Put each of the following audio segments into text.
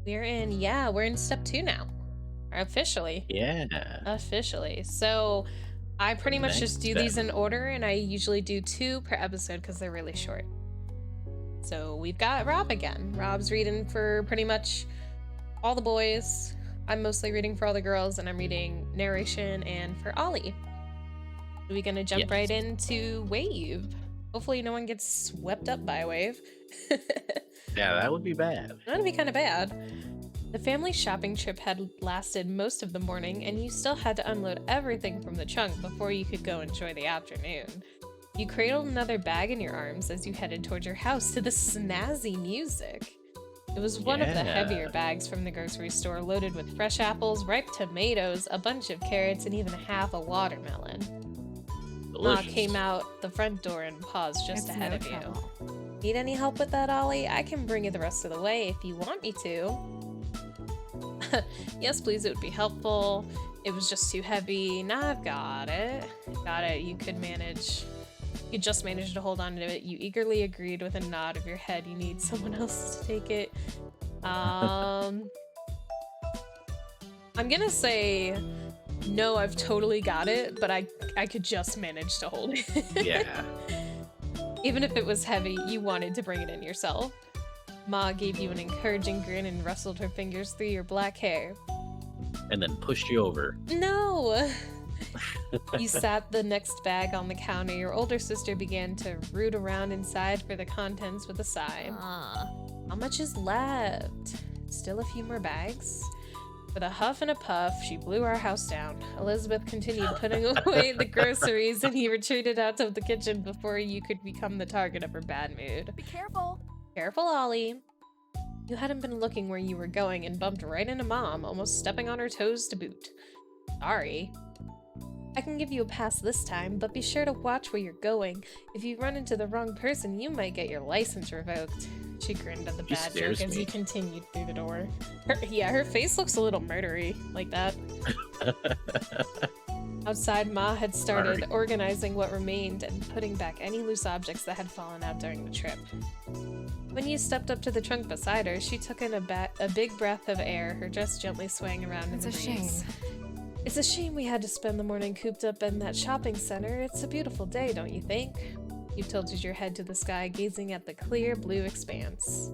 We're in step 2 now. Officially. Yeah, Officially. So I the pretty much next just do step. these in order, and I usually do 2 per episode because they're really short. So we've got Rob again. Rob's reading for pretty much all the boys. I'm mostly reading for all the girls, and I'm reading narration and for Ollie. Are we gonna jump right Yes. into Wave? Hopefully no one gets swept up by a wave. Yeah, that would be bad. That'd be kind of bad. The family shopping trip had lasted most of the morning, and you still had to unload everything from the trunk before you could go enjoy the afternoon. You cradled another bag in your arms as you headed toward your house to the snazzy music. It was one of the heavier Yeah, bags from the grocery store, loaded with fresh apples, ripe tomatoes, a bunch of carrots, and even half a watermelon. Ma came delicious. out the front door and paused just It's ahead no of you. trouble. Need any help with that, Ollie? I can bring you the rest of the way if you want me to. Yes, please, it would be helpful. It was just too heavy. Nah, I've got it. Got it. You could manage. You just managed to hold on to it. You eagerly agreed with a nod of your head. You need someone else to take it. Um, I'm gonna say no. I've totally got it, but I could just manage to hold it. Yeah, Even if it was heavy, you wanted to bring it in yourself. Ma gave you an encouraging grin and rustled her fingers through your black hair. and then pushed you over. No! You sat the next bag on the counter. Your older sister began to root around inside for the contents with a sigh. How much is left? Still a few more bags? With a huff and a puff, she blew our house down. Elizabeth continued putting away the groceries, and he retreated out of the kitchen before you could become the target of her bad mood. Be careful. Careful, Ollie. You hadn't been looking where you were going and bumped right into Mom, almost stepping on her toes to boot. Sorry. I can give you a pass this time, but be sure to watch where you're going. If you run into the wrong person, you might get your license revoked. She grinned at the She bad joke scares as me. he continued through the door. Her face looks a little murdery, like that. Outside, Ma had started Sorry. organizing what remained and putting back any loose objects that had fallen out during the trip. When you stepped up to the trunk beside her, she took in a big breath of air, her dress gently swaying around It's in a the shame. breeze. It's a shame we had to spend the morning cooped up in that shopping center. It's a beautiful day, don't you think? You tilted your head to the sky, gazing at the clear blue expanse.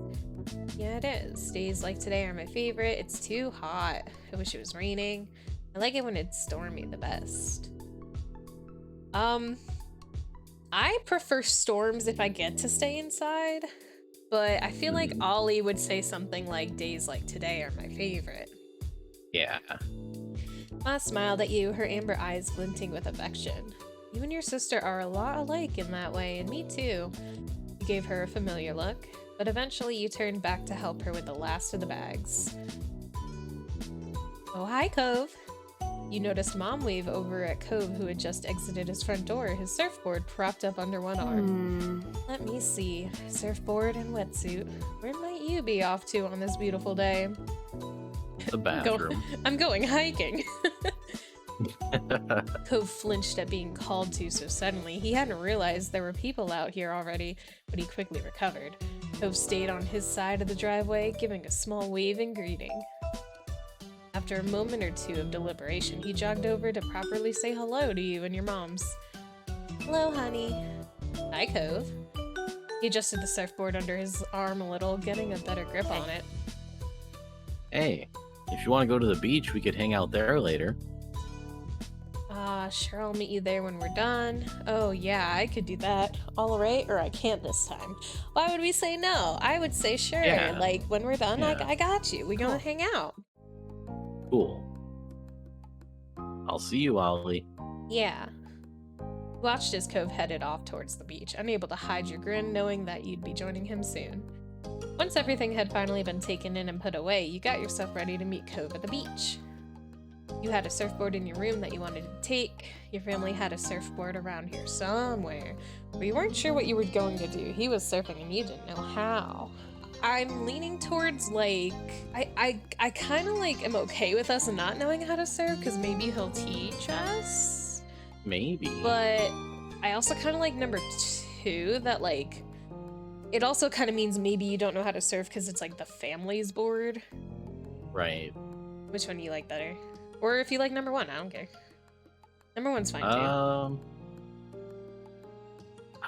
Yeah, it is. Days like today are my favorite. It's too hot. I wish it was raining. I like it when it's stormy the best. I prefer storms if I get to stay inside, but I feel like Mhm. Ollie would say something like days like today are my favorite. Yeah, Ma smiled at you, her amber eyes glinting with affection. You and your sister are a lot alike in that way, and me too. You gave her a familiar look, but eventually you turned back to help her with the last of the bags. Oh, hi, Cove. You noticed Mom wave over at Cove, who had just exited his front door, his surfboard propped up under one arm. Let me see. Surfboard and wetsuit. Where might you be off to on this beautiful day? the bathroom. I'm going hiking. Cove flinched at being called to so suddenly. He hadn't realized there were people out here already, but he quickly recovered. Cove stayed on his side of the driveway, giving a small wave in greeting. After a moment or two of deliberation, he jogged over to properly say hello to you and your moms. Hello, honey. Hi, Cove. He adjusted the surfboard under his arm a little, getting a better grip on it. Hey, if you want to go to the beach, we could hang out there later. Sure, I'll meet you there when we're done. Oh, yeah, I could do that. All right, or I can't this time. Why would we say no? I would say sure. Yeah. Like, when we're done, Yeah. I got you. We gonna hang out. Cool. I'll see you, Ollie. Yeah. You watched as Cove headed off towards the beach, unable to hide your grin, knowing that you'd be joining him soon. Once everything had finally been taken in and put away, you got yourself ready to meet Cove at the beach. You had a surfboard in your room that you wanted to take. Your family had a surfboard around here somewhere, but you weren't sure what you were going to do. He was surfing and you didn't know how. I'm leaning towards like I kind of like am okay with us not knowing how to surf because maybe he'll teach us. Maybe. But I also kind of like number 2 that like it also kind of means maybe you don't know how to surf because it's like the family's board. Right. Which one do you like better? Or if you like number one, I don't care. Number one's fine too.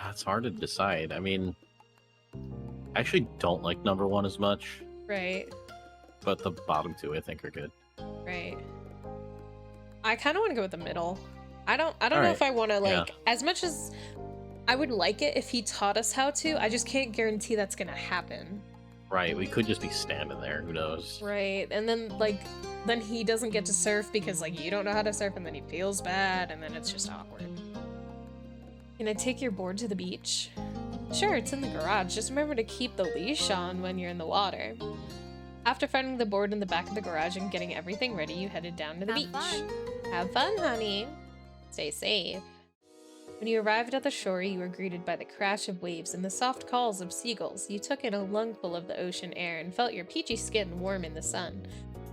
It's hard to decide. I mean, I actually don't like number one as much, Right, but the bottom two I think are good. right. I kind of want to go with the middle. I don't know Alright, if I want to yeah. like as much as I would like it if he taught us how to. I just can't guarantee that's gonna happen. Right, we could just be standing there. Who knows? Right, and then he doesn't get to surf because like you don't know how to surf, and then he feels bad, and then it's just awkward. Can I take your board to the beach? Sure, it's in the garage. Just remember to keep the leash on when you're in the water. After finding the board in the back of the garage and getting everything ready, you headed down to the beach. Have fun, honey. Stay safe. When you arrived at the shore, you were greeted by the crash of waves and the soft calls of seagulls. You took in a lungful of the ocean air and felt your peachy skin warm in the sun.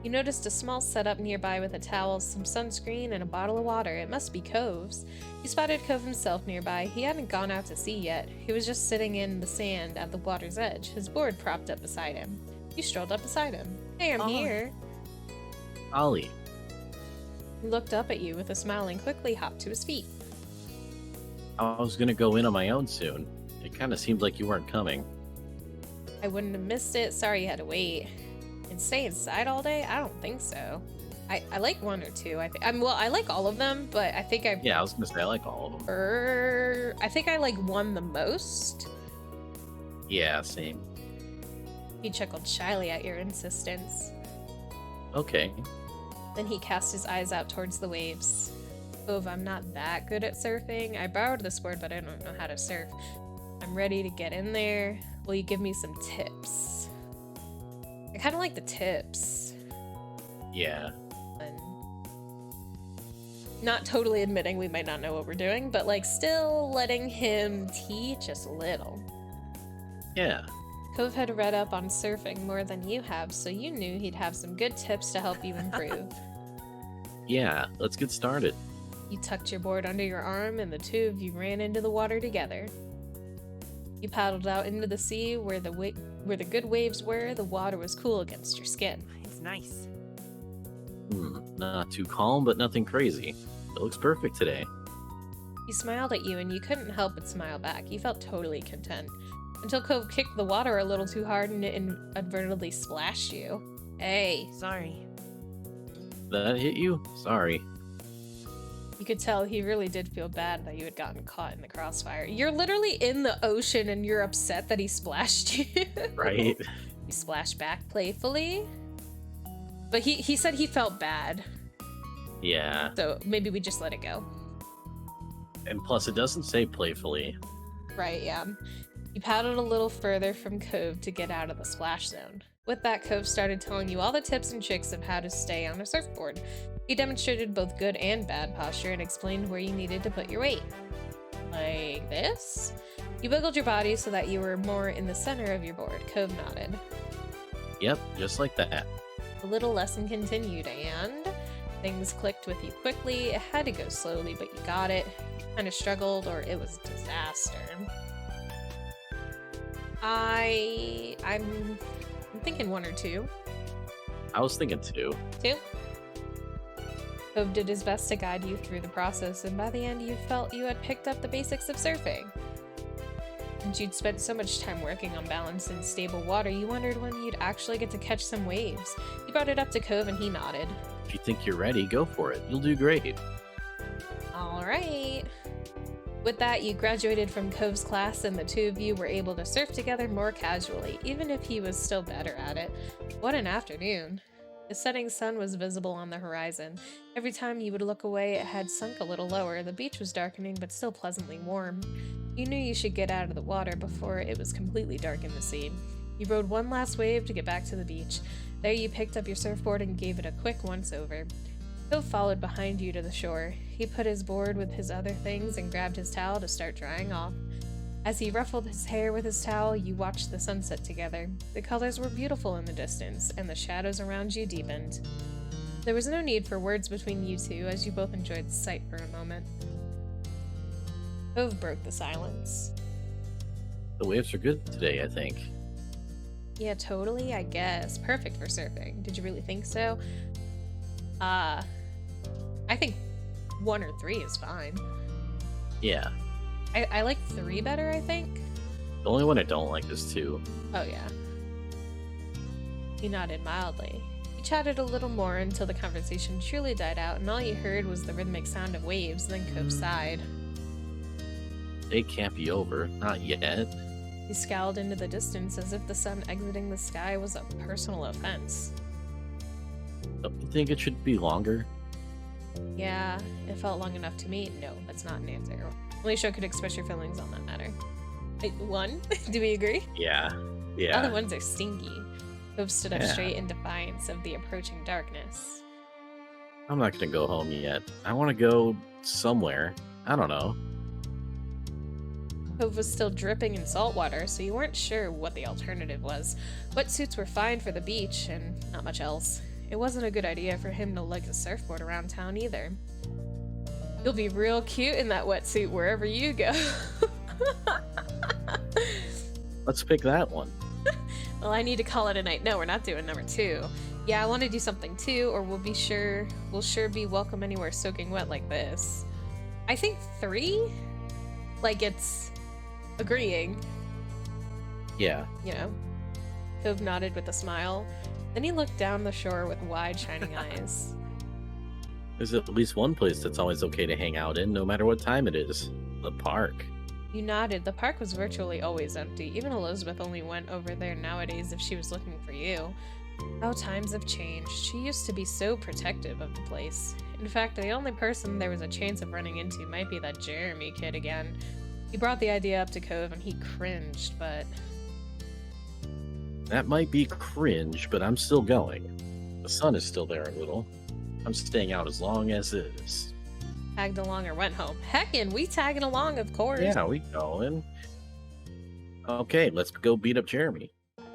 You noticed a small setup nearby with a towel, some sunscreen, and a bottle of water. It must be Cove's. You spotted Cove himself nearby. He hadn't gone out to sea yet. He was just sitting in the sand at the water's edge, his board propped up beside him. You strolled up beside him. Hey, I'm here. Ollie. He looked up at you with a smile and quickly hopped to his feet. I was gonna go in on my own soon. It kind of seemed like you weren't coming. I wouldn't have missed it. Sorry you had to wait. And stay inside all day? I don't think so. I like one or two. I like all of them, but I think Yeah, I was gonna say I like all of them. I think I like one the most. Yeah, same. He chuckled shyly at your insistence. Okay. Then he cast his eyes out towards the waves. Cove, I'm not that good at surfing. I borrowed this board, but I don't know how to surf. I'm ready to get in there. Will you give me some tips? I kind of like the tips. Yeah. And not totally admitting we might not know what we're doing, but like still letting him teach us a little. Yeah. Cove had read up on surfing more than you have, so you knew he'd have some good tips to help you improve. Yeah, let's get started. You tucked your board under your arm, and the two of you ran into the water together. You paddled out into the sea where the good waves were. The water was cool against your skin. It's nice. Not too calm, but nothing crazy. It looks perfect today. He smiled at you, and you couldn't help but smile back. You felt totally content. Until Cove kicked the water a little too hard and it inadvertently splashed you. Hey. Sorry. That hit you? Sorry. You could tell he really did feel bad that you had gotten caught in the crossfire. You're literally in the ocean and you're upset that he splashed you. Right? You splashed back playfully. But he said he felt bad. Yeah. So maybe we just let it go. And plus, it doesn't say playfully. Right, yeah. You paddled a little further from Cove to get out of the splash zone. With that, Cove started telling you all the tips and tricks of how to stay on a surfboard. He demonstrated both good and bad posture and explained where you needed to put your weight. Like this? You wiggled your body so that you were more in the center of your board. Cove nodded. Yep, just like that. The little lesson continued, and things clicked with you quickly. It had to go slowly, but you got it. You kind of struggled, or it was a disaster. I'm thinking one or two. I was thinking two. Two? Cove did his best to guide you through the process, and by the end you felt you had picked up the basics of surfing. Since you'd spent so much time working on balance in stable water, you wondered when you'd actually get to catch some waves. You brought it up to Cove and he nodded. If you think you're ready, go for it. You'll do great. Alright. With that, you graduated from Cove's class and the two of you were able to surf together more casually, even if he was still better at it. What an afternoon. The setting sun was visible on the horizon. Every time you would look away, it had sunk a little lower. The beach was darkening, but still pleasantly warm. You knew you should get out of the water before it was completely dark in the sea. You rode one last wave to get back to the beach. There you picked up your surfboard and gave it a quick once-over. Cove followed behind you to the shore. He put his board with his other things and grabbed his towel to start drying off. As he ruffled his hair with his towel, you watched the sunset together. The colors were beautiful in the distance, and the shadows around you deepened. There was no need for words between you two, as you both enjoyed the sight for a moment. Cove broke the silence. The waves are good today, I think. Yeah, totally, I guess. Perfect for surfing. Did you really think so? Uh, I think 1 or 3 is fine. Yeah. I like 3 better, I think. The only one I don't like is 2. Oh, yeah. He nodded mildly. He chatted a little more until the conversation truly died out, and all you heard was the rhythmic sound of waves, then Cove sighed. They can't be over. Not yet. He scowled into the distance as if the sun exiting the sky was a personal offense. Don't you think it should be longer? Yeah, it felt long enough to me. No, that's not an answer. Only show could express your feelings on that matter. Wait, 1? Do we agree? Yeah. Yeah. Other ones are stinky. Cove stood up Yeah. straight in defiance of the approaching darkness. I'm not gonna go home yet. I want to go somewhere. I don't know. Cove was still dripping in salt water, so you weren't sure what the alternative was. Wetsuits were fine for the beach, and not much else. It wasn't a good idea for him to lug a surfboard around town either. You'll be real cute in that wetsuit wherever you go. Let's pick that one. Well, I need to call it a night. No, we're not doing number 2. Yeah, I want to do something too, or we'll sure be welcome anywhere soaking wet like this. I think 3? Like, it's agreeing, Yeah. you know? Cove nodded with a smile. Then he looked down the shore with wide, shining eyes. There's at least one place that's always okay to hang out in, no matter what time it is. The park. You nodded. The park was virtually always empty. Even Elizabeth only went over there nowadays if she was looking for you. How times have changed. She used to be so protective of the place. In fact, the only person there was a chance of running into might be that Jeremy kid again. He brought the idea up to Cove and he cringed, but... That might be cringe, but I'm still going. The sun is still there a little. I'm staying out as long as is. tagged along or went home. Heckin', we tagging along, of course. Yeah, we going. Okay, let's go beat up Jeremy.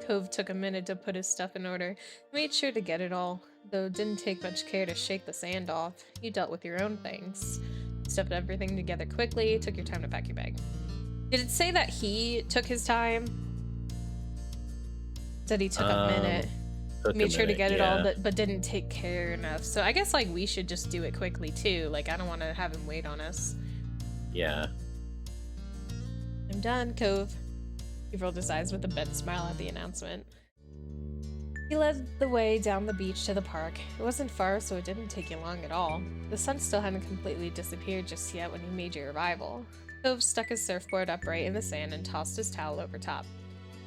Cove took a minute to put his stuff in order. He made sure to get it all, though it didn't take much care to shake the sand off. You dealt with your own things. Stuffed everything together quickly, took your time to pack your bag. Did it say that he took his time? Said he took a minute. Made sure to get it all, but didn't take care enough. So I guess, like, we should just do it quickly, too. Like, I don't want to have him wait on us. Yeah. I'm done, Cove. He rolled his eyes with a bent smile at the announcement. He led the way down the beach to the park. It wasn't far, so it didn't take you long at all. The sun still hadn't completely disappeared just yet when you made your arrival. Cove stuck his surfboard upright in the sand and tossed his towel over top.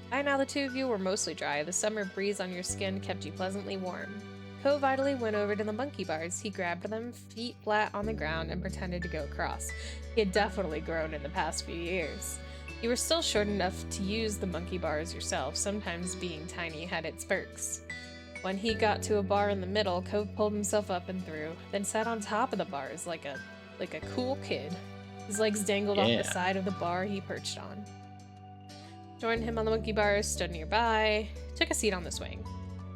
By now the two of you were mostly dry. The summer breeze on your skin kept you pleasantly warm. Cove idly went over to the monkey bars. He grabbed them, feet flat on the ground, and pretended to go across. He had definitely grown in the past few years. You were still short enough to use the monkey bars yourself, sometimes being tiny had its perks. When he got to a bar in the middle, Cove pulled himself up and through, then sat on top of the bars like a cool kid. His legs dangled off the side of the bar he perched on. Joined him on the monkey bars, stood nearby, took a seat on the swing.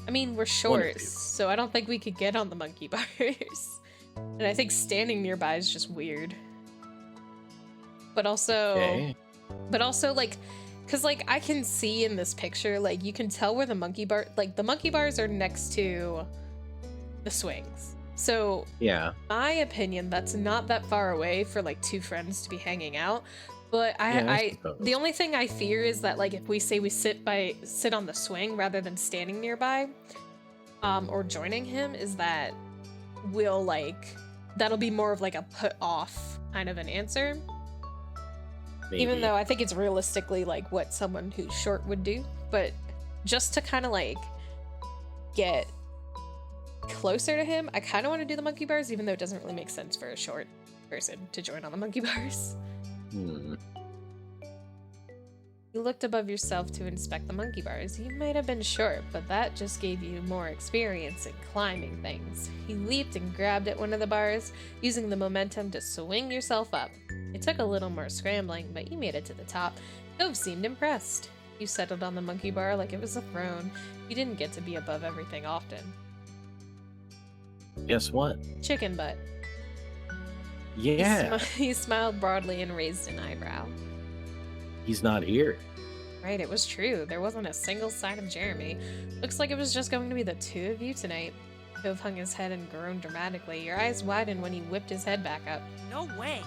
I mean, we're short, so I don't think we could get on the monkey bars. And I think standing nearby is just weird. But also, like, cause like I can see in this picture, like you can tell where the monkey bars are next to the swings. So yeah, my opinion, that's not that far away for like two friends to be hanging out. But the only thing I fear is that, like, if we say we sit on the swing rather than standing nearby, or joining him, is that that'll be more of like a put off kind of an answer. Maybe. Even though I think it's realistically like what someone who's short would do, but just to kind of like get closer to him, I kind of want to do the monkey bars, even though it doesn't really make sense for a short person to join on the monkey bars. Hmm. You looked above yourself to inspect the monkey bars. You might have been short, but that just gave you more experience in climbing things. You leaped and grabbed at one of the bars, using the momentum to swing yourself up. It took a little more scrambling, but you made it to the top. Cove seemed impressed. You settled on the monkey bar like it was a throne. You didn't get to be above everything often. Guess what? Chicken butt. Yeah. He smiled broadly and raised an eyebrow. He's not here. Right, it was true. There wasn't a single sign of Jeremy. Looks like it was just going to be the two of you tonight. Cove hung his head and groaned dramatically. Your eyes widened when he whipped his head back up. No way.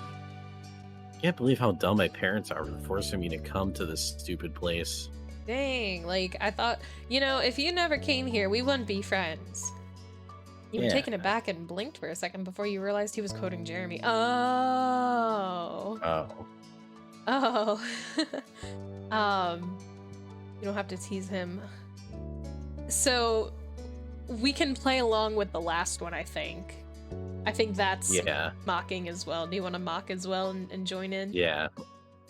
Can't believe how dumb my parents are for forcing me to come to this stupid place. Dang, like, I thought, you know, if you never came here, we wouldn't be friends. You were Yeah. taken aback and blinked for a second before you realized he was quoting Jeremy. Oh. Oh. Oh. You don't have to tease him. So, we can play along with the last one, I think. I think that's Yeah. mocking as well. Do you want to mock as well and join in? Yeah.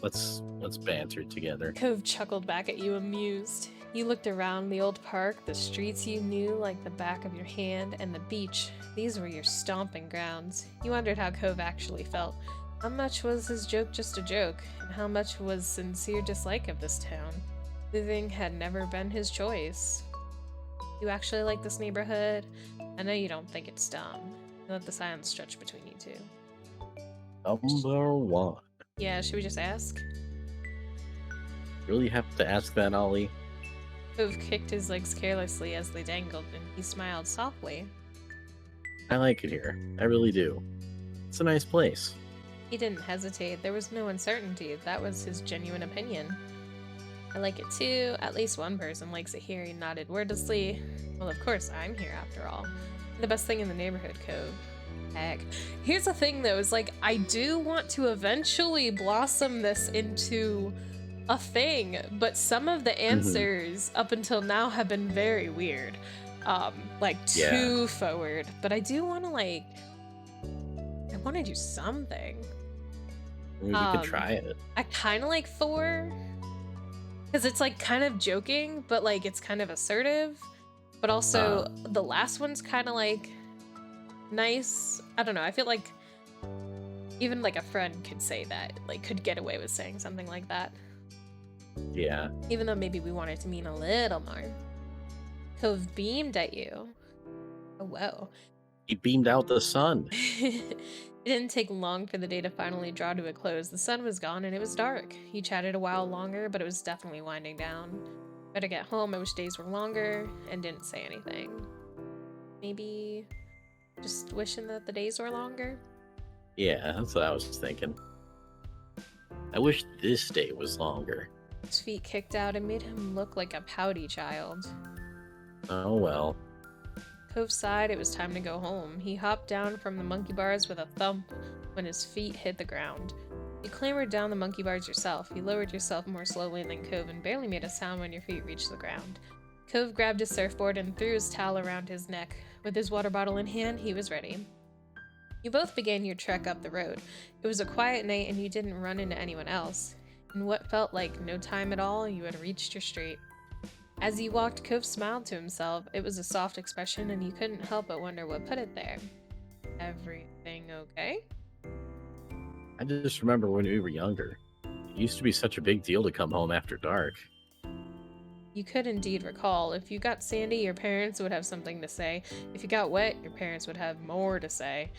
Let's banter together. Cove chuckled back at you, amused. You looked around the old park, the streets you knew like the back of your hand, and the beach. These were your stomping grounds. You wondered how Cove actually felt. How much was his joke just a joke, and how much was sincere dislike of this town? Moving had never been his choice. You actually like this neighborhood? I know you don't think it's dumb. Let the silence stretch between you two. Number one. Yeah, should we just ask? Really have to ask that, Ollie? Cove kicked his legs carelessly as they dangled, and he smiled softly. I like it here. I really do. It's a nice place. He didn't hesitate. There was no uncertainty. That was his genuine opinion. I like it too. At least one person likes it here. He nodded wordlessly. Well, of course, I'm here after all. The best thing in the neighborhood, Cove. Heck. Here's the thing though, is like, I do want to eventually blossom this into a thing, but some of the answers up until now have been very weird. Like too forward. But I do want to I want to do something. We could try it. I kind of like 4 because it's like kind of joking, but like it's kind of assertive. But also the last one's kind of like nice. I don't know. I feel like even like a friend could say that, like could get away with saying something like that. Yeah. Even though maybe we want it to mean a little more. Cove beamed at you. Oh, whoa. He beamed out the sun. It didn't take long for the day to finally draw to a close. The sun was gone and it was dark. You chatted a while longer, but it was definitely winding down. Better get home. I wish days were longer, and didn't say anything. Maybe just wishing that the days were longer? Yeah, that's what I was thinking. I wish this day was longer. His feet kicked out and made him look like a pouty child. Oh well. Cove sighed. It was time to go home. He hopped down from the monkey bars with a thump when his feet hit the ground. You clambered down the monkey bars yourself. You lowered yourself more slowly than Cove and barely made a sound when your feet reached the ground. Cove grabbed his surfboard and threw his towel around his neck. With his water bottle in hand, he was ready. You both began your trek up the road. It was a quiet night and you didn't run into anyone else. In what felt like no time at all, you had reached your street. As you walked, Cove smiled to himself. It was a soft expression and you couldn't help but wonder what put it there. Everything okay? I just remember when we were younger. It used to be such a big deal to come home after dark. You could indeed recall. If you got sandy, your parents would have something to say. If you got wet, your parents would have more to say.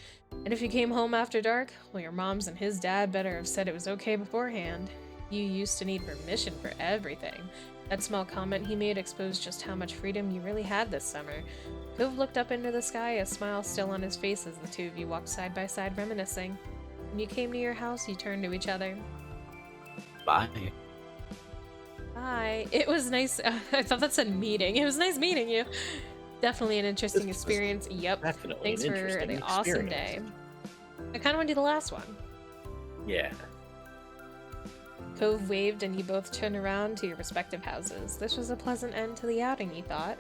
And if you came home after dark, well, your moms and his dad better have said it was okay beforehand. You used to need permission for everything. That small comment he made exposed just how much freedom you really had this summer. Cove looked up into the sky, a smile still on his face as the two of you walked side by side reminiscing. When you came to your house, you turned to each other. Bye. Hi. It was nice. I thought that said meeting. It was nice meeting you. Definitely an interesting This was experience. Yep. Definitely Thanks an for interesting the awesome day. experience. I kind of want to do the last one. Yeah. Cove waved and you both turned around to your respective houses. This was a pleasant end to the outing, you thought.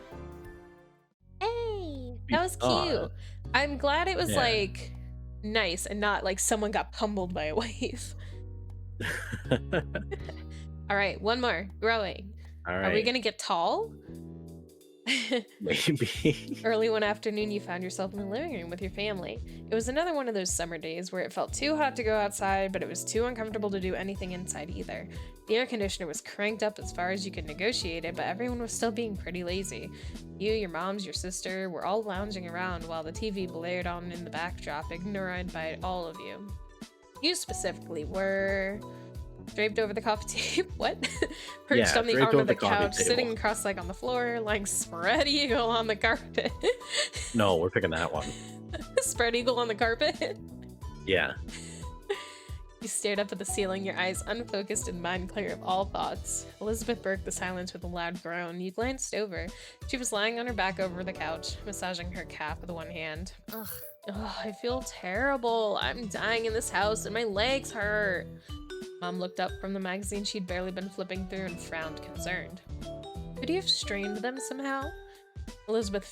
Hey! That was cute. I'm glad it was Yeah. like nice and not like someone got pummeled by a wave. All right, one more. Growing. All Are we right. gonna get tall? Maybe. Early one afternoon, you found yourself in the living room with your family. It was another one of those summer days where it felt too hot to go outside, but it was too uncomfortable to do anything inside either. The air conditioner was cranked up as far as you could negotiate it, but everyone was still being pretty lazy. You, your moms, your sister were all lounging around while the TV blared on in the backdrop, ignored by all of you. You specifically were... Draped over the coffee table. What? Perched Yeah, on the draped arm over of the the coffee couch, table. sitting cross-legged on the floor, lying spread eagle on the carpet. No, we're picking that one. Spread eagle on the carpet. Yeah. You stared up at the ceiling, your eyes unfocused and mind clear of all thoughts. Elizabeth broke the silence with a loud groan. You glanced over. She was lying on her back over the couch, massaging her calf with one hand. Ugh. Oh, I feel terrible. I'm dying in this house and my legs hurt. Mom looked up from the magazine she'd barely been flipping through and frowned, concerned. Could you have strained them somehow? Elizabeth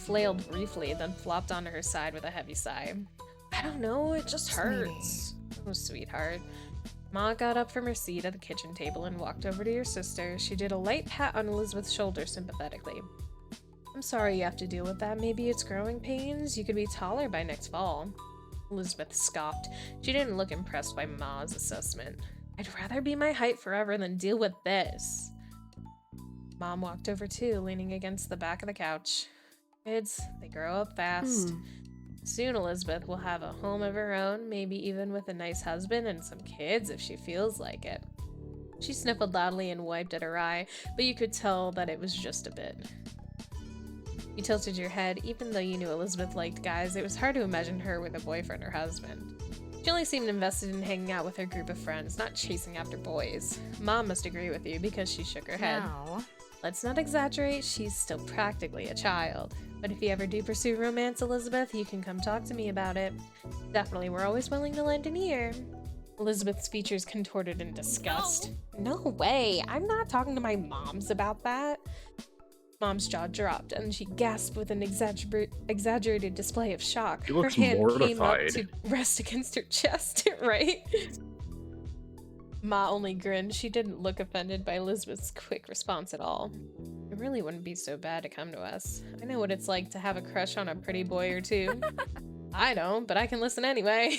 flailed briefly, then flopped onto her side with a heavy sigh. I don't know, it just hurts. Oh, sweetheart. Ma got up from her seat at the kitchen table and walked over to your sister. She did a light pat on Elizabeth's shoulder sympathetically. I'm sorry you have to deal with that. Maybe it's growing pains. You could be taller by next fall. Elizabeth scoffed. She didn't look impressed by Ma's assessment. I'd rather be my height forever than deal with this. Mom walked over too, leaning against the back of the couch. Kids, they grow up fast. Soon Elizabeth will have a home of her own, maybe even with a nice husband and some kids if she feels like it. She sniffled loudly and wiped at her eye, but you could tell that it was just a bit. You tilted your head. Even though you knew Elizabeth liked guys, it was hard to imagine her with a boyfriend or husband. She only seemed invested in hanging out with her group of friends, not chasing after boys. Mom must agree with you because she shook her head. No. Let's not exaggerate, she's still practically a child. But if you ever do pursue romance, Elizabeth, you can come talk to me about it. Definitely, we're always willing to lend an ear. Elizabeth's features contorted in disgust. No way, I'm not talking to my moms about that. Mom's jaw dropped, and she gasped with an exaggerated display of shock. She looks her hand came up mortified. to rest against her chest, right? Ma only grinned. She didn't look offended by Elizabeth's quick response at all. It really wouldn't be so bad to come to us. I know what it's like to have a crush on a pretty boy or two. I don't, but I can listen anyway.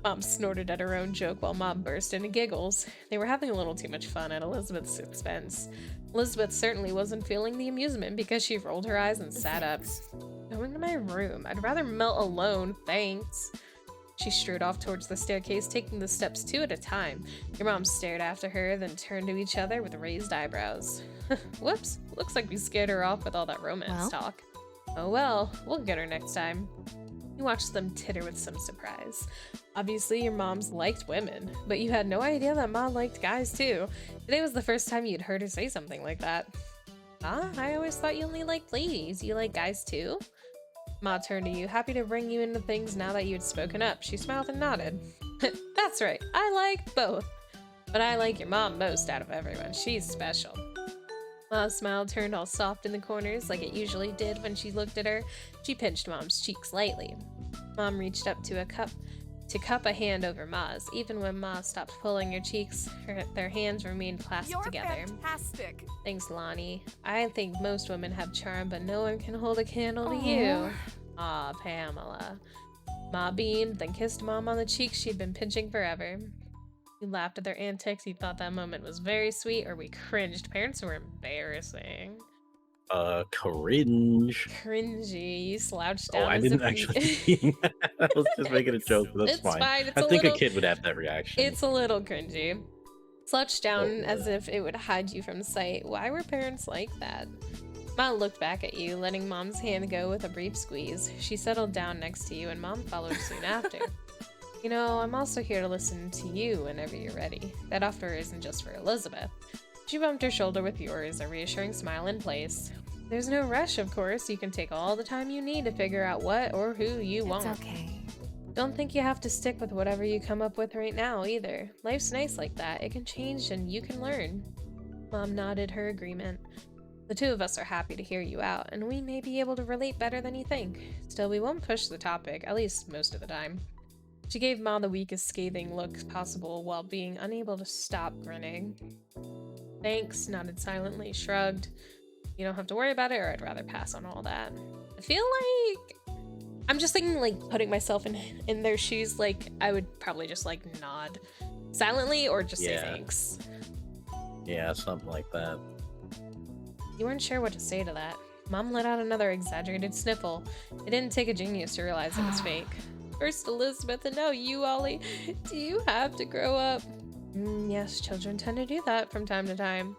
Mom snorted at her own joke while Mom burst into giggles. They were having a little too much fun at Elizabeth's expense. Elizabeth certainly wasn't feeling the amusement because she rolled her eyes and sat up. Going to my room. I'd rather melt alone, thanks. She strode off towards the staircase, taking the steps 2 at a time. Your mom stared after her, then turned to each other with raised eyebrows. Whoops, looks like we scared her off with all that romance talk. Oh well, we'll get her next time. You watched them titter with some surprise. Obviously, your moms liked women, but you had no idea that Ma liked guys too. Today was the first time you'd heard her say something like that. Ah, I always thought you only liked ladies. You like guys too? Ma turned to you, happy to bring you into things now that you had spoken up. She smiled and nodded. That's right, I like both. But I like your mom most out of everyone. She's special. Ma's smile turned all soft in the corners like it usually did when she looked at her. She pinched Mom's cheeks lightly. Mom reached up to cup a hand over Ma's. Even when Ma stopped pulling her cheeks, their hands remained clasped together. Fantastic. Thanks, Lonnie. I think most women have charm, but no one can hold a candle to you. Ah, Pamela. Ma beamed, then kissed Mom on the cheek she'd been pinching forever. We laughed at their antics. You thought that moment was very sweet, or we cringed. Parents were embarrassing. Cringe. Cringy. You slouched Oh, down. I as didn't if actually mean that. I was just making a joke, but that's It's fine. fine. It's I a think little- a kid would have that reaction. It's a little cringy. Slouched down Oh, as if it would hide you from sight. Why were parents like that? Ma looked back at you, letting Mom's hand go with a brief squeeze. She settled down next to you, and Mom followed soon after. You know, I'm also here to listen to you whenever you're ready. That offer isn't just for Elizabeth. She bumped her shoulder with yours, a reassuring smile in place. There's no rush, of course. You can take all the time you need to figure out what or who you want. It's okay. Don't think you have to stick with whatever you come up with right now, either. Life's nice like that. It can change and you can learn. Mom nodded her agreement. The two of us are happy to hear you out, and we may be able to relate better than you think. Still, we won't push the topic, at least most of the time. She gave Ma the weakest scathing look possible while being unable to stop grinning. Thanks, nodded silently, shrugged. You don't have to worry about it, or I'd rather pass on all that. I feel like... I'm just thinking, like, putting myself in their shoes, like, I would probably just, like, nod silently or just say Yeah. thanks. Yeah, something like that. You weren't sure what to say to that. Mom let out another exaggerated sniffle. It didn't take a genius to realize it was fake. First Elizabeth, and now you, Ollie. Do you have to grow up? Yes, children tend to do that from time to time.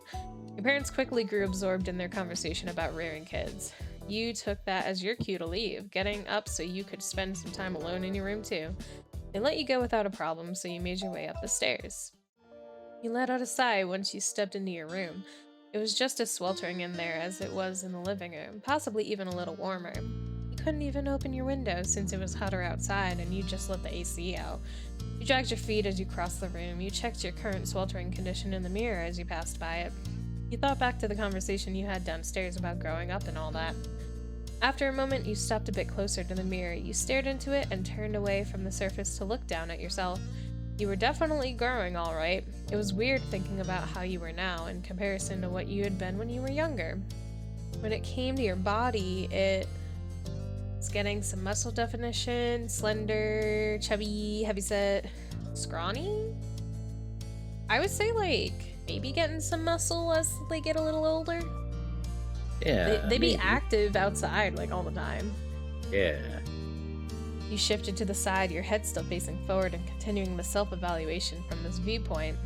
Your parents quickly grew absorbed in their conversation about rearing kids. You took that as your cue to leave, getting up so you could spend some time alone in your room too. They let you go without a problem, so you made your way up the stairs. You let out a sigh once you stepped into your room. It was just as sweltering in there as it was in the living room, possibly even a little warmer. You couldn't even open your window since it was hotter outside and you just let the AC out. You dragged your feet as you crossed the room. You checked your current sweltering condition in the mirror as you passed by it. You thought back to the conversation you had downstairs about growing up and all that. After a moment, you stopped a bit closer to the mirror. You stared into it and turned away from the surface to look down at yourself. You were definitely growing, all right. It was weird thinking about how you were now in comparison to what you had been when you were younger. When it came to your body, it was getting some muscle definition, slender, chubby, heavyset, scrawny. I would say, like, maybe getting some muscle as they get a little older. Yeah. They be maybe. active outside, like, all the time. Yeah. You shifted to the side, your head still facing forward and continuing the self-evaluation from this viewpoint.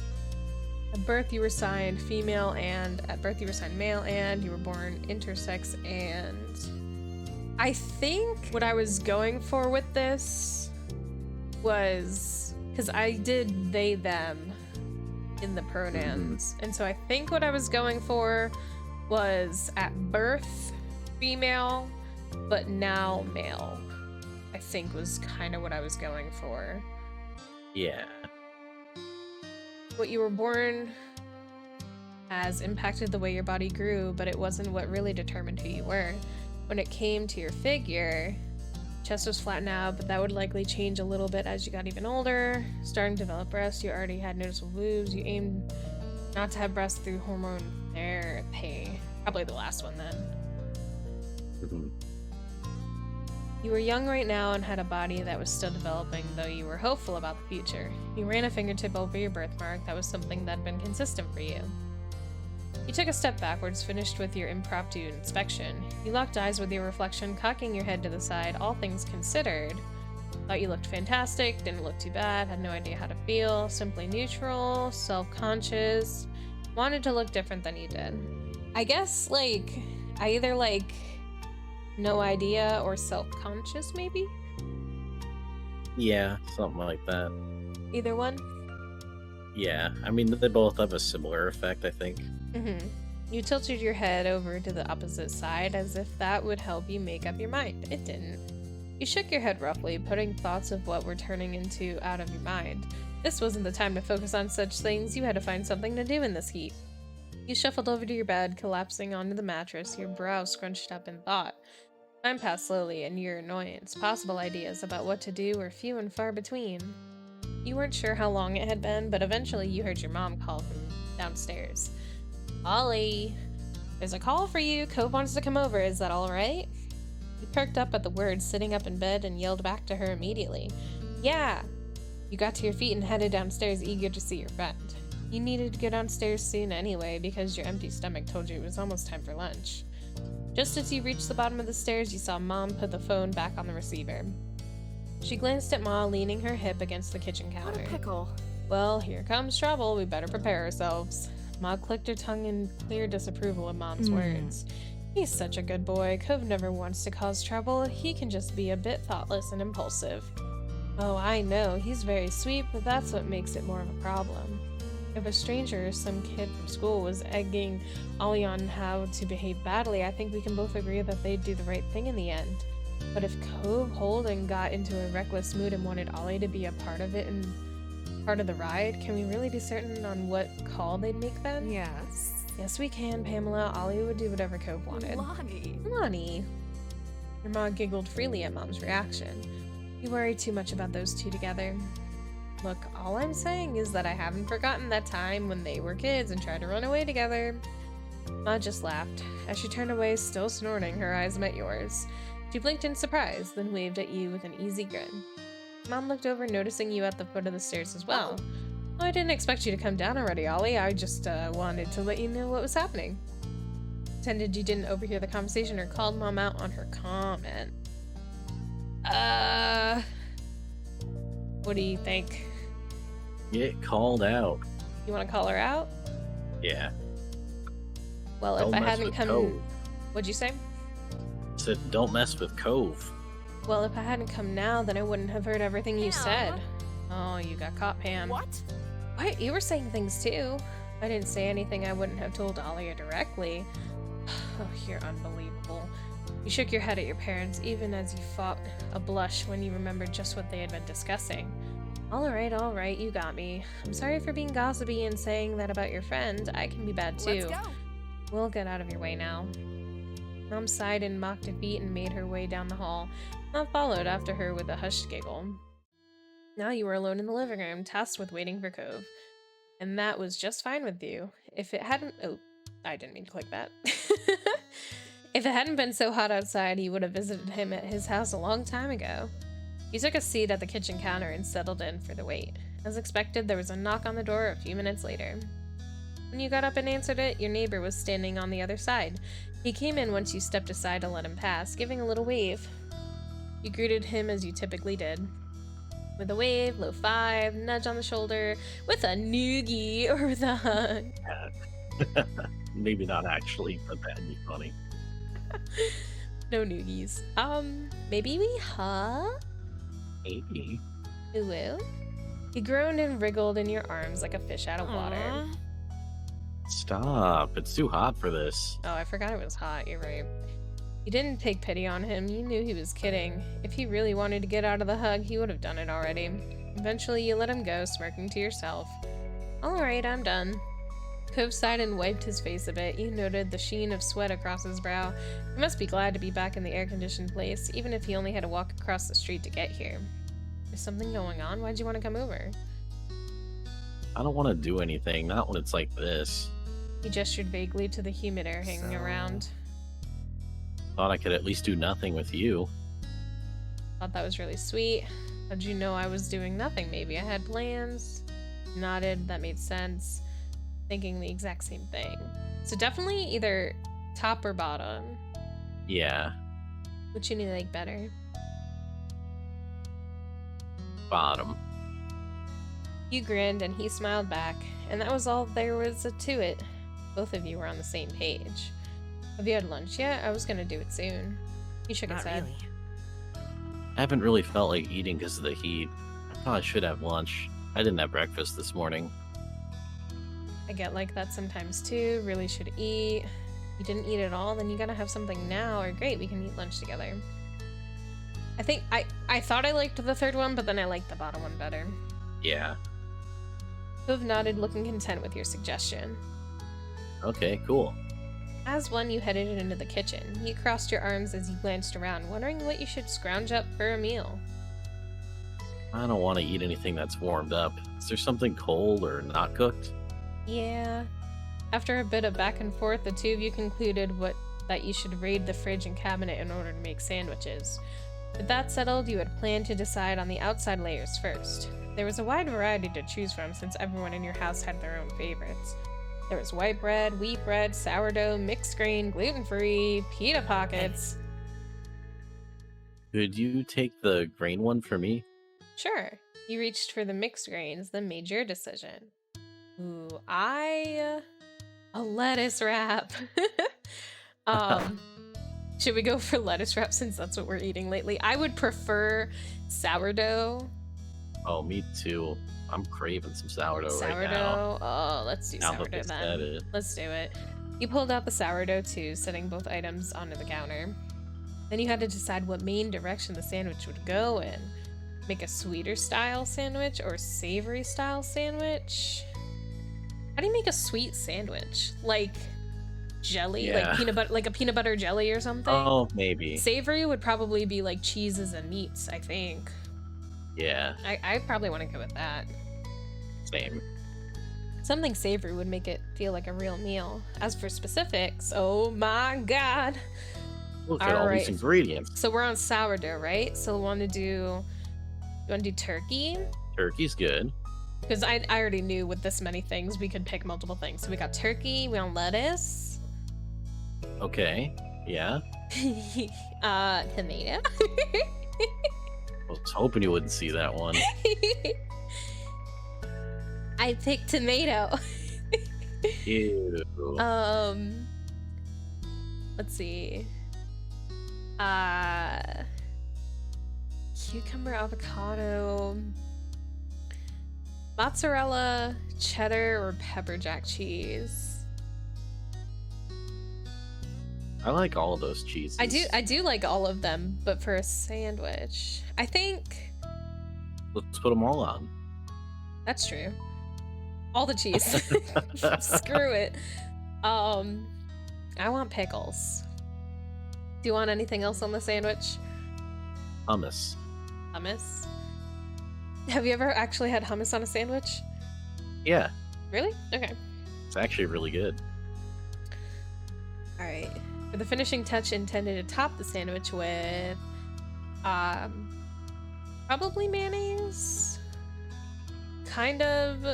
At birth you were assigned female, and at birth you were assigned male, and you were born intersex, and I think what I was going for with this was, because I did they, them in the pronouns, and so I think what I was going for was at birth female, but now male. I think was kind of what I was going for. Yeah. What you were born as impacted the way your body grew, but it wasn't what really determined who you were. When it came to your figure, chest was flattened out, but that would likely change a little bit as you got even older. Starting to develop breasts, you already had noticeable boobs. You aimed not to have breasts through hormone therapy. Probably the last one then. Mhm. You were young right now and had a body that was still developing, though you were hopeful about the future. You ran a fingertip over your birthmark. That was something that had been consistent for you. You took a step backwards, finished with your impromptu inspection. You locked eyes with your reflection, cocking your head to the side, all things considered. Thought you looked fantastic, didn't look too bad, had no idea how to feel, simply neutral, self-conscious, wanted to look different than you did. I guess, like, I either, like, no idea or self-conscious, maybe? Yeah, something like that. Either one? Yeah, I mean, they both have a similar effect, I think. You tilted your head over to the opposite side as if that would help you make up your mind. It didn't. You shook your head roughly, putting thoughts of what were turning into out of your mind. This wasn't the time to focus on such things. You had to find something to do in this heat. You shuffled over to your bed, collapsing onto the mattress, your brow scrunched up in thought. Time passed slowly, and your annoyance, possible ideas about what to do were few and far between. You weren't sure how long it had been, but eventually you heard your mom call from downstairs. Ollie, there's a call for you. Cove wants to come over. Is that all right? You perked up at the words, sitting up in bed, and yelled back to her immediately. Yeah. You got to your feet and headed downstairs, eager to see your friend. You needed to go downstairs soon anyway, because your empty stomach told you it was almost time for lunch. Just as you reached the bottom of the stairs, you saw Mom put the phone back on the receiver. She glanced at Ma, leaning her hip against the kitchen counter. What a pickle. Well, here comes trouble. We better prepare ourselves. Ma clicked her tongue in clear disapproval of Mom's words. He's such a good boy. Cove never wants to cause trouble. He can just be a bit thoughtless and impulsive. Oh, I know. He's very sweet, but that's what makes it more of a problem. If a stranger or some kid from school was egging Ollie on how to behave badly, I think we can both agree that they'd do the right thing in the end. But if Cove Holden got into a reckless mood and wanted Ollie to be a part of it and part of the ride, can we really be certain on what call they'd make then? Yes. Yes, we can, Pamela. Ollie would do whatever Cove wanted. Lonnie. Lonnie. Your mom giggled freely at Mom's reaction. You worry too much about those two together. Look, all I'm saying is that I haven't forgotten that time when they were kids and tried to run away together. Ma just laughed. As she turned away, still snorting, her eyes met yours. She blinked in surprise, then waved at you with an easy grin. Mom looked over, noticing you at the foot of the stairs as well. Oh, I didn't expect you to come down already, Ollie. I just wanted to let you know what was happening. Pretended you didn't overhear the conversation or called Mom out on her comment. What do you think? Get called out. You want to call her out? Yeah. Well, Don't if I mess hadn't with come... Cove. What'd you say? Said don't mess with Cove. Well, if I hadn't come now, then I wouldn't have heard everything you Pam? said. Oh, you got caught, Pam. What? What? You were saying things too. I didn't say anything I wouldn't have told Dahlia directly. Oh, you're unbelievable. You shook your head at your parents, even as you fought a blush when you remembered just what they had been discussing. All right, you got me. I'm sorry for being gossipy and saying that about your friend. I can be bad too. Let's go. We'll get out of your way now. Mom sighed in mock defeat and made her way down the hall. Mom followed after her with a hushed giggle. Now you were alone in the living room, tasked with waiting for Cove. And that was just fine with you. If it hadn't... Oh, I didn't mean to click that. If it hadn't been so hot outside, you would have visited him at his house a long time ago. You took a seat at the kitchen counter and settled in for the wait. As expected, there was a knock on the door a few minutes later. When you got up and answered it, your neighbor was standing on the other side. He came in once you stepped aside to let him pass, giving a little wave. You greeted him as you typically did. With a wave, low five, nudge on the shoulder, with a noogie, or with a hug. Maybe not actually, but that'd be funny. No noogies. Maybe we hug? Maybe. Ooh. He groaned and wriggled in your arms like a fish out of water. Aw. Stop. It's too hot for this. Oh, I forgot it was hot. You're right. You didn't take pity on him. You knew he was kidding. If he really wanted to get out of the hug, he would have done it already. Eventually, you let him go, smirking to yourself. All right, I'm done. Cove sighed and wiped his face a bit. You noted the sheen of sweat across his brow. He must be glad to be back in the air-conditioned place, even if he only had to walk across the street to get here. Is something going on? Why'd you want to come over? I don't want to do anything, not when it's like this. He gestured vaguely to the humid air hanging around. Thought I could at least do nothing with you. Thought that was really sweet. How'd you know I was doing nothing? Maybe I had plans. Nodded. That made sense. Thinking the exact same thing. So definitely either top or bottom. Yeah, Which you like better? bottom. You grinned and he smiled back, and that was all there was to it. Both of you were on the same page. Have you had lunch yet? I was gonna do it soon. He shook his Not head. really. I haven't really felt like eating because of the heat. I probably should have lunch. I didn't have breakfast this morning. I get like that sometimes too. Really should eat. You didn't eat at all, then you gotta have something now, or great, we can eat lunch together. I think I thought I liked the third one, but then I liked the bottom one better. Yeah. Cove nodded, looking content with your suggestion. Okay, cool. As one, you headed into the kitchen. You crossed your arms as you glanced around, wondering what you should scrounge up for a meal. I don't want to eat anything that's warmed up. Is there something cold or not cooked? Yeah. After a bit of back and forth, the two of you concluded that you should raid the fridge and cabinet in order to make sandwiches. With that settled, you had planned to decide on the outside layers first. There was a wide variety to choose from since everyone in your house had their own favorites. There was white bread, wheat bread, sourdough, mixed grain, gluten-free, pita pockets. Could you take the grain one for me? Sure. You reached for the mixed grains, then made your decision. Ooh, a lettuce wrap. Should we go for lettuce wrap since that's what we're eating lately? I would prefer sourdough. Oh, me too. I'm craving some sourdough right now. Sourdough. Oh, let's do Now that sourdough they said then. it. Let's do it. You pulled out the sourdough too, setting both items onto the counter. Then you had to decide what main direction the sandwich would go in. Make a sweeter style sandwich or savory style sandwich? How do you make a sweet sandwich? Like jelly? Yeah. Like peanut butter, like a peanut butter jelly or something? Oh, maybe. Savory would probably be like cheeses and meats, I think. Yeah, I probably want to go with that. same. Something savory would make it feel like a real meal. As for specifics, oh my god. Look at all these Alright. ingredients. So we're on sourdough, right? So you want to do turkey? Turkey's good. Because I already knew with this many things we could pick multiple things. So we got turkey, we want lettuce, Okay, yeah. tomato. was hoping you wouldn't see that one. I picked tomato. Ew. Let's see. Cucumber, avocado, mozzarella, cheddar, or pepper jack cheese. I like all of those cheeses. I do like all of them, but for a sandwich, I think Let's put them all on. that's true. All the cheese. Screw it. I want pickles. Do you want anything else on the sandwich? Hummus. Hummus? Have you ever actually had hummus on a sandwich? Yeah, Really? Okay. it's actually really good. All right. For the finishing touch, intended to top the sandwich with, probably mayonnaise. Kind of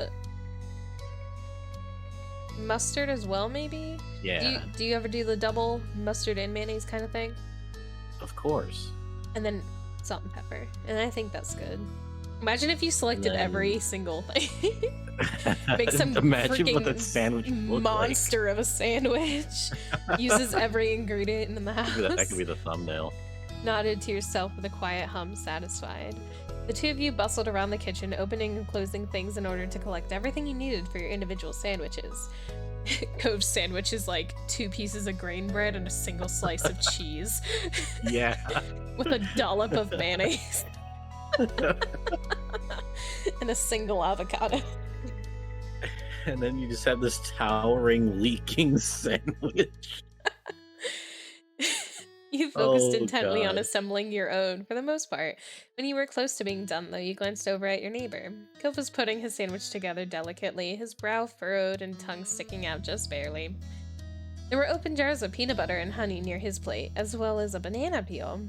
mustard as well, maybe. Yeah, Do you ever do the double mustard and mayonnaise kind of thing? of course. And then salt and pepper. And I think that's good. Imagine if you selected then- every single thing. Make some Imagine what freaking that sandwich would look monster of a sandwich. Uses every ingredient in the like. house. That could be the thumbnail. Nodded to yourself with a quiet hum, satisfied. The two of you bustled around the kitchen, opening and closing things in order to collect everything you needed for your individual sandwiches. Cove's sandwich is like 2 pieces of grain bread and a single slice of cheese, Yeah. with a dollop of mayonnaise and a single avocado. And then you just have this towering, leaking sandwich. You focused Oh, intently on God. assembling your own, for the most part. When you were close to being done, though, you glanced over at your neighbor. Cove was putting his sandwich together delicately, his brow furrowed and tongue sticking out just barely. There were open jars of peanut butter and honey near his plate, as well as a banana peel.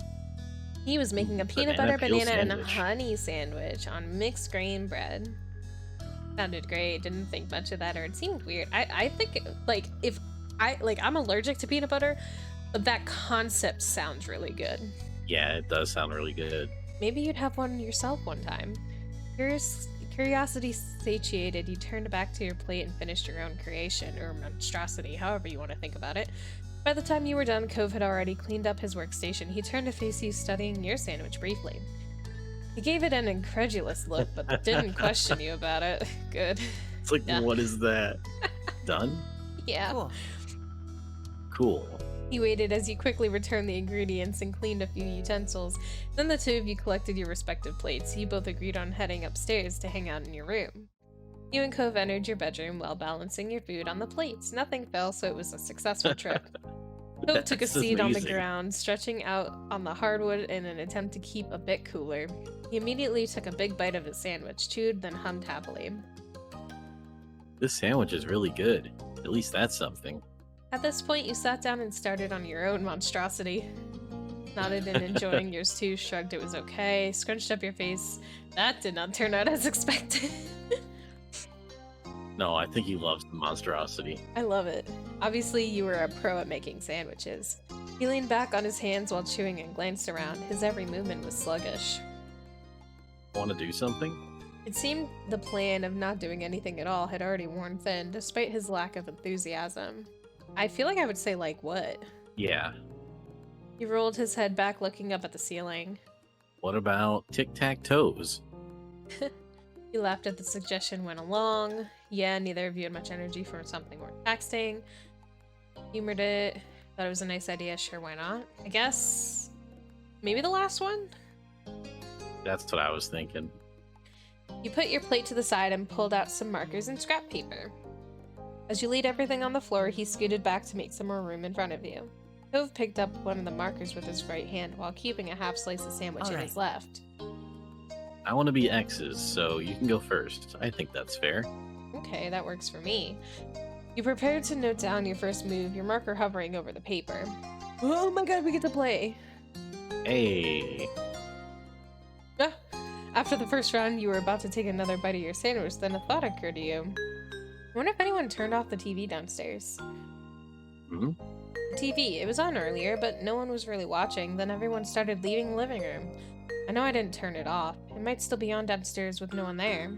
He was making a peanut Banana butter, peel banana, and a sandwich. honey sandwich on mixed grain bread. Sounded great, didn't think much of that, or it seemed weird. I think, like, if I'm allergic to peanut butter, but that concept sounds really good. Yeah, it does sound really good. Maybe you'd have one yourself one time. Curiosity satiated, you turned back to your plate and finished your own creation, or monstrosity, however you want to think about it. By the time you were done, Cove had already cleaned up his workstation. He turned to face you, studying your sandwich briefly. He gave it an incredulous look, but didn't question you about it. Good. It's like, Yeah. what is that? Done? Yeah. Cool. Cool. He waited as you quickly returned the ingredients and cleaned a few utensils. Then the two of you collected your respective plates. You both agreed on heading upstairs to hang out in your room. You and Cove entered your bedroom while balancing your food on the plates. Nothing fell, so it was a successful trip. Cove took a That's seat on the amazing. ground, stretching out on the hardwood in an attempt to keep a bit cooler. He immediately took a big bite of his sandwich, chewed, then hummed happily. This sandwich is really good. At least that's something. At this point, you sat down and started on your own monstrosity. Nodded and enjoying yours too, shrugged it was okay, scrunched up your face. That did not turn out as expected. No, I think he loves the monstrosity. I love it. Obviously, you were a pro at making sandwiches. He leaned back on his hands while chewing and glanced around. His every movement was sluggish. Want to do something? It seemed the plan of not doing anything at all had already worn thin, despite his lack of enthusiasm. I feel like I would say, like, what? Yeah. He rolled his head back, looking up at the ceiling. What about tic-tac-toes? He laughed at the suggestion, went along. Yeah, neither of you had much energy for something worth texting. Humored it. Thought it was a nice idea. Sure, why not? I guess maybe the last one? That's what I was thinking. You put your plate to the side and pulled out some markers and scrap paper. As you laid everything on the floor, he scooted back to make some more room in front of you. Cove picked up one of the markers with his right hand while keeping a half slice of sandwich in his left. I want to be X's, so you can go first. I think that's fair. Okay, that works for me. You prepared to note down your first move, your marker hovering over the paper. Oh my god, we get to play! Hey. Ah. After the first round, you were about to take another bite of your sandwich, then a thought occurred to you. I wonder if anyone turned off the TV downstairs. Hmm? The TV, it was on earlier, but no one was really watching. Then everyone started leaving the living room. I know I didn't turn it off. It might still be on downstairs with no one there.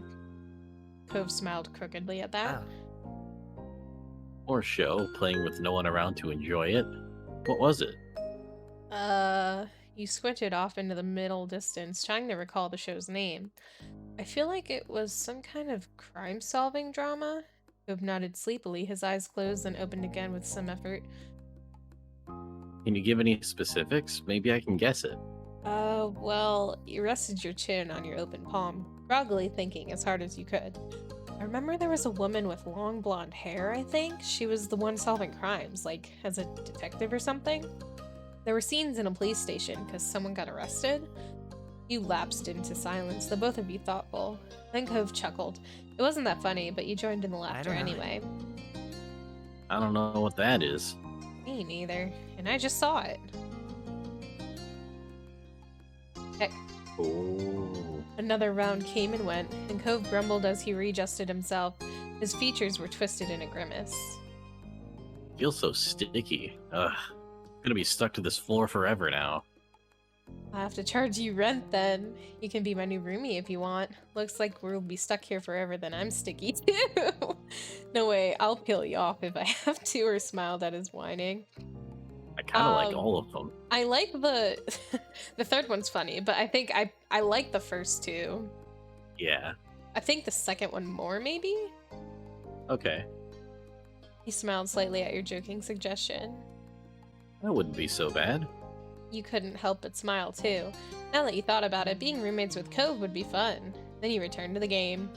Cove smiled crookedly at that. Ah, Or show, playing with no one around to enjoy it. What was it? You squinted off into the middle distance, trying to recall the show's name. I feel like it was some kind of crime-solving drama. Cove nodded sleepily, his eyes closed and opened again with some effort. Can you give any specifics? Maybe I can guess it. Well, you rested your chin on your open palm, groggily thinking as hard as you could. I remember there was a woman with long blonde hair, I think. She was the one solving crimes, like as a detective or something. There were scenes in a police station because someone got arrested. You lapsed into silence, the both of you thoughtful. Then Cove chuckled. It wasn't that funny, but you joined in the laughter don't know. anyway. I don't know what that is. Me neither. And I just saw it. Okay. Oh. Another round came and went, and Cove grumbled as he readjusted himself. His features were twisted in a grimace. Feels so sticky. Ugh. Gonna be stuck to this floor forever now. I'll have to charge you rent then. You can be my new roomie if you want. Looks like we'll be stuck here forever, then I'm sticky too. No way, I'll peel you off if I have to, or smiled at his whining. I kind of like all of them. I like the the third one's funny, but I think I like the first two. Yeah. I think the second one more, maybe? Okay. He smiled slightly at your joking suggestion. That wouldn't be so bad. You couldn't help but smile too. Now that you thought about it, being roommates with Cove would be fun. Then you returned to the game.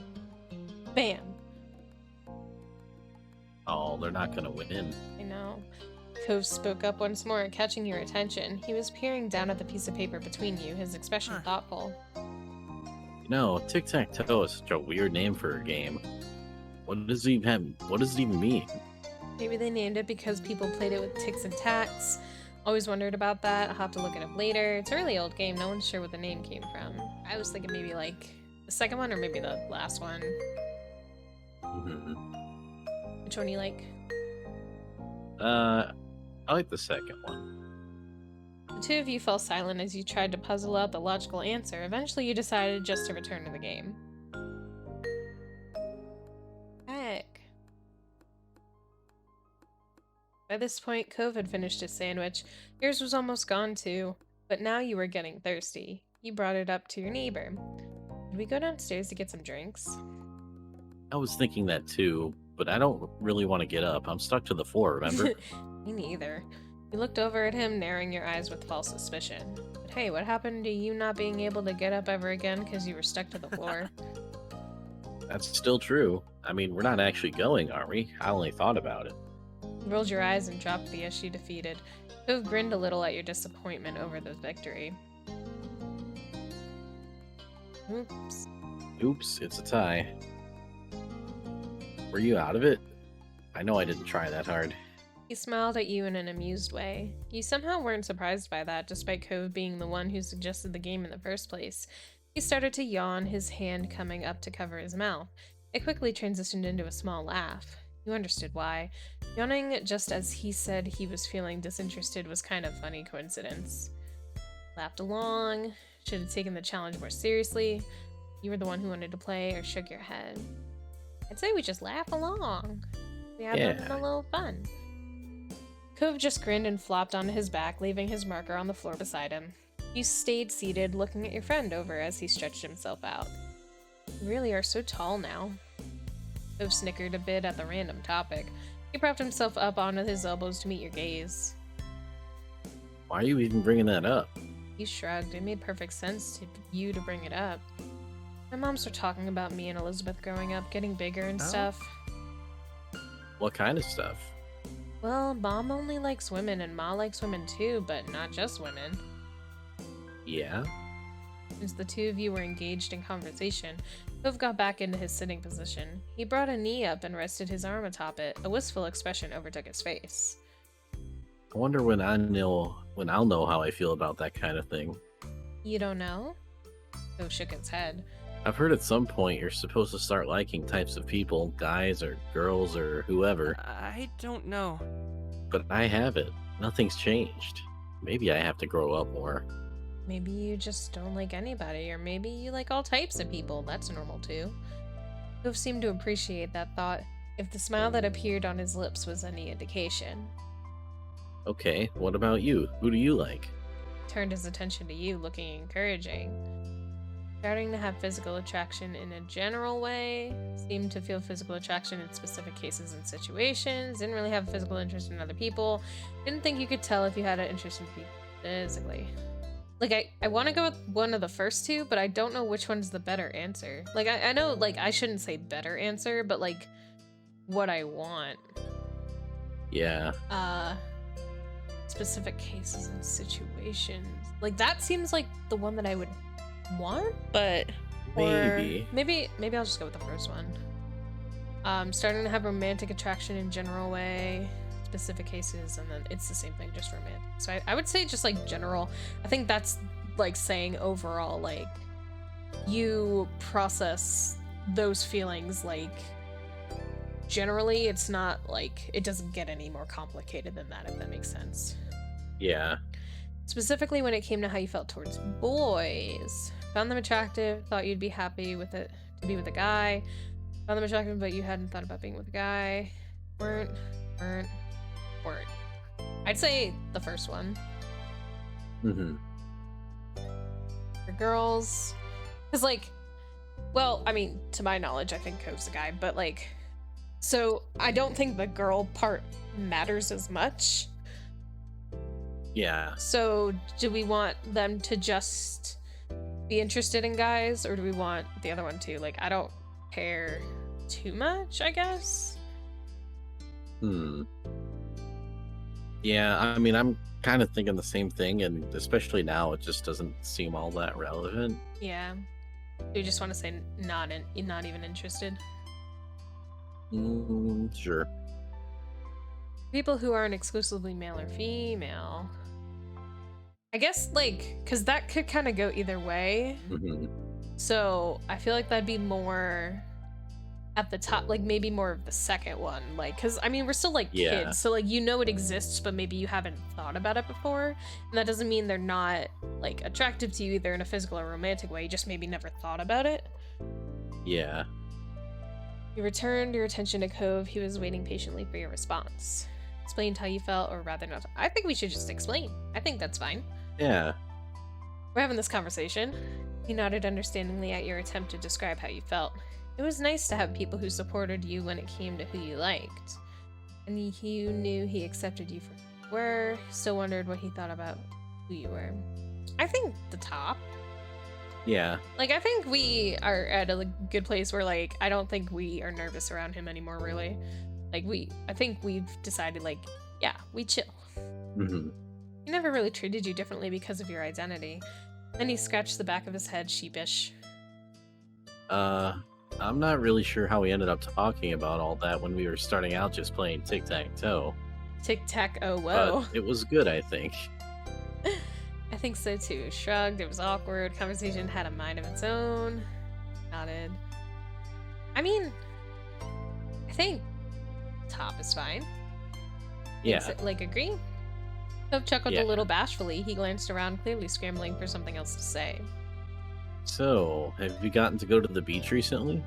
Bam. Oh, they're not gonna win. I know. Cove spoke up once more, catching your attention. He was peering down at the piece of paper between you, his expression Huh. thoughtful. You know, tic-tac-toe is such a weird name for a game. What does it even mean? Maybe they named it because people played it with ticks and tacks. Always wondered about that. I'll have to look it up later. It's a really old game. No one's sure where the name came from. I was thinking maybe like the second one or maybe the last one. Mhm. Which one do you like? I like the second one. The two of you fell silent as you tried to puzzle out the logical answer. Eventually, you decided just to return to the game. Heck. By this point, Cove had finished his sandwich. Yours was almost gone too, but now you were getting thirsty. You brought it up to your neighbor. Did we go downstairs to get some drinks? I was thinking that too, but I don't really want to get up. I'm stuck to the floor, remember? Me neither. You looked over at him, narrowing your eyes with false suspicion. But hey, what happened to you not being able to get up ever again because you were stuck to the floor? That's still true. I mean, we're not actually going, are we? I only thought about it. You rolled your eyes and dropped the issue defeated. Cove grinned a little at your disappointment over the victory. Oops. Oops, it's a tie. Were you out of it? I know I didn't try that hard. He smiled at you in an amused way. You somehow weren't surprised by that, despite Cove being the one who suggested the game in the first place. He started to yawn, his hand coming up to cover his mouth. It quickly transitioned into a small laugh. You understood why. Yawning just as he said he was feeling disinterested was kind of funny coincidence. Laughed along, should have taken the challenge more seriously. You were the one who wanted to play, or shook your head. I'd say we just laugh along. We have Yeah. a little fun. Cove just grinned and flopped onto his back, leaving his marker on the floor beside him. You stayed seated, looking at your friend over as he stretched himself out. You really are so tall now. Cove snickered a bit at the random topic. He propped himself up onto his elbows to meet your gaze. Why are you even bringing that up? He shrugged. It made perfect sense to you to bring it up. My moms were talking about me and Elizabeth growing up, getting bigger and Oh. stuff. What kind of stuff? Well, Mom only likes women and Ma likes women too, but not just women. Yeah? As the two of you were engaged in conversation, Cove got back into his sitting position. He brought a knee up and rested his arm atop it. A wistful expression overtook his face. I wonder when I'll know how I feel about that kind of thing. You don't know? Cove shook his head. I've heard at some point you're supposed to start liking types of people, guys or girls or whoever, I don't know. but I haven't. Nothing's changed. Maybe I have to grow up more. Maybe you just don't like anybody, or maybe you like all types of people. That's normal too. Cove seemed to appreciate that thought, if the smile that appeared on his lips was any indication. Okay, what about you? Who do you like? Turned his attention to you, looking encouraging. Starting to have physical attraction in a general way, seemed to feel physical attraction in specific cases and situations, didn't really have a physical interest in other people, didn't think you could tell if you had an interest in people physically. Like, I want to go with one of the first two, but I don't know which one's the better answer. Like, I know, like, I shouldn't say better answer, but, like, what I want. Yeah, Specific cases and situations. Like, that seems like the one that I would want, but... maybe. Maybe I'll just go with the first one. Starting to have romantic attraction in general way, specific cases, and then it's the same thing, just romantic. So I would say just like general. I think that's like saying overall, like you process those feelings like generally. It's not like it doesn't get any more complicated than that, if that makes sense. Yeah. Specifically when it came to how you felt towards boys. Found them attractive, thought you'd be happy with it to be with a guy. Found them attractive, but you hadn't thought about being with a guy. Weren't. I'd say the first one. Mm-hmm. For girls. Because, like, well, I mean, to my knowledge, I think Cove's a guy, but, like, so I don't think the girl part matters as much. Yeah. So do we want them to just be interested in guys, or do we want the other one too? Like, I don't care too much, I guess. Yeah, I mean, I'm kind of thinking the same thing, and especially now, it just doesn't seem all that relevant. Yeah. You just want to say not even interested. Sure. People who aren't exclusively male or female. I guess, like, because that could kind of go either way. Mm-hmm. So I feel like that'd be more at the top, like maybe more of the second one. Like, because I mean, we're still like Yeah. kids, so like you know it exists, but maybe you haven't thought about it before. And that doesn't mean they're not like attractive to you either in a physical or romantic way. You just maybe never thought about it. Yeah. You returned your attention to Cove. He was waiting patiently for your response. Explained how you felt, or rather not. I think we should just explain. I think that's fine. Yeah. We're having this conversation. He nodded understandingly at your attempt to describe how you felt. It was nice to have people who supported you when it came to who you liked. And you knew he accepted you for who you were, still wondered what he thought about who you were. I think the top. Yeah. Like, I think we are at a good place where, like, I don't think we are nervous around him anymore, really. Like, I think we've decided, like, yeah, we chill. Mm-hmm. He never really treated you differently because of your identity. Then he scratched the back of his head, sheepish. I'm not really sure how we ended up talking about all that when we were starting out just playing tic-tac-toe. Tic-tac-oh-whoa. But it was good, I think. I think so too. Shrugged, it was awkward. Conversation had a mind of its own. Nodded. I mean, I think top is fine. Yeah. Like, agree? Cove chuckled Yeah. a little bashfully. He glanced around, clearly scrambling for something else to say. So, have you gotten to go to the beach recently?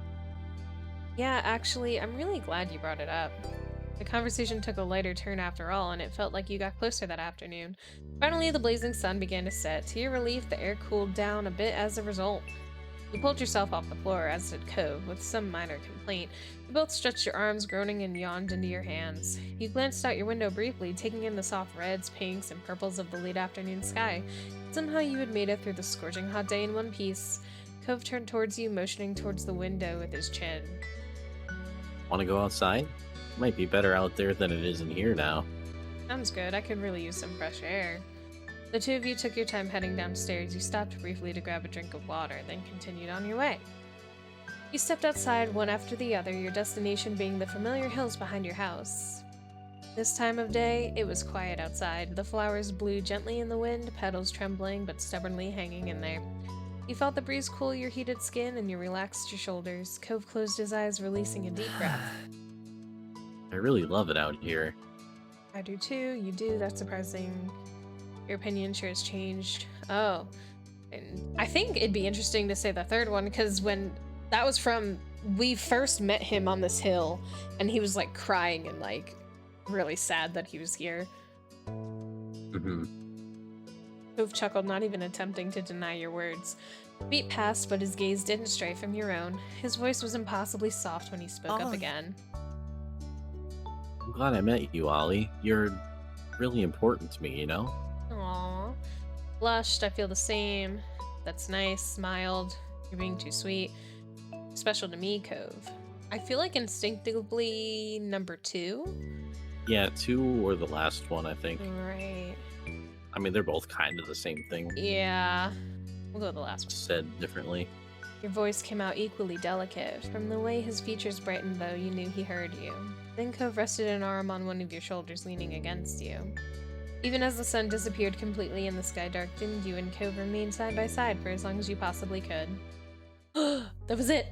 Yeah, actually, I'm really glad you brought it up. The conversation took a lighter turn after all, and it felt like you got closer that afternoon. Finally, the blazing sun began to set. To your relief, the air cooled down a bit as a result. You pulled yourself off the floor, as did Cove, with some minor complaint. You both stretched your arms, groaning, and yawned into your hands. You glanced out your window briefly, taking in the soft reds, pinks, and purples of the late afternoon sky. Somehow you had made it through the scorching hot day in one piece. Cove turned towards you, motioning towards the window with his chin. Want to go outside? Might be better out there than it is in here now. Sounds good. I could really use some fresh air. The two of you took your time heading downstairs. You stopped briefly to grab a drink of water, then continued on your way. You stepped outside one after the other, your destination being the familiar hills behind your house. This time of day, it was quiet outside. The flowers blew gently in the wind, petals trembling but stubbornly hanging in there. You felt the breeze cool your heated skin and you relaxed your shoulders. Cove closed his eyes, releasing a deep breath. I really love it out here. I do too, you do, that's surprising. Your opinion sure has changed. Oh, And I think it'd be interesting to say the third one because when that was from, we first met him on this hill and he was like crying and like really sad that he was here. Hmm. Cove chuckled, not even attempting to deny your words. The beat passed, but his gaze didn't stray from your own. His voice was impossibly soft when he spoke up again. I'm glad I met you, Ollie. You're really important to me, you know? Aww. Blushed, I feel the same. That's nice, smiled. You're being too sweet. Special to me, Cove. I feel like instinctively number 2. Yeah, 2 or the last one, I think. Right. I mean, they're both kind of the same thing, Yeah. We'll go with the last one. said differently. Your voice came out equally delicate. From the way his features brightened, though, you knew he heard you. Then Cove rested an arm on one of your shoulders, leaning against you. Even as the sun disappeared completely and the sky darkened, you and Cove remained side by side for as long as you possibly could. That was it.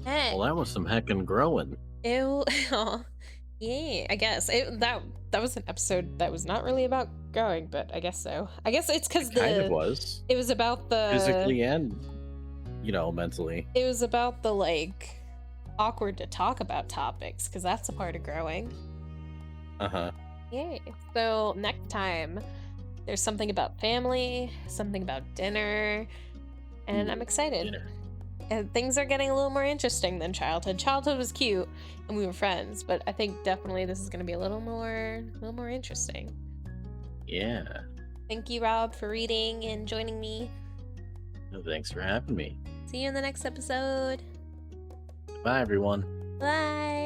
Hey. Well, that was some heckin' growing. Ew. Aw. Yeah, I guess. That was an episode that was not really about growing, but I guess so. I guess it's because It kind of was. it was about the Physically and, mentally. it was about the like awkward to talk about topics because that's a part of growing. Uh-huh. Yay. So next time there's something about family, something about dinner, and I'm excited. Dinner. And things are getting a little more interesting than childhood. Childhood was cute and we were friends, but I think definitely this is going to be a little more interesting. Yeah. Thank you, Rob, for reading and joining me. Thanks for having me. See you in the next episode. Bye, everyone. Bye.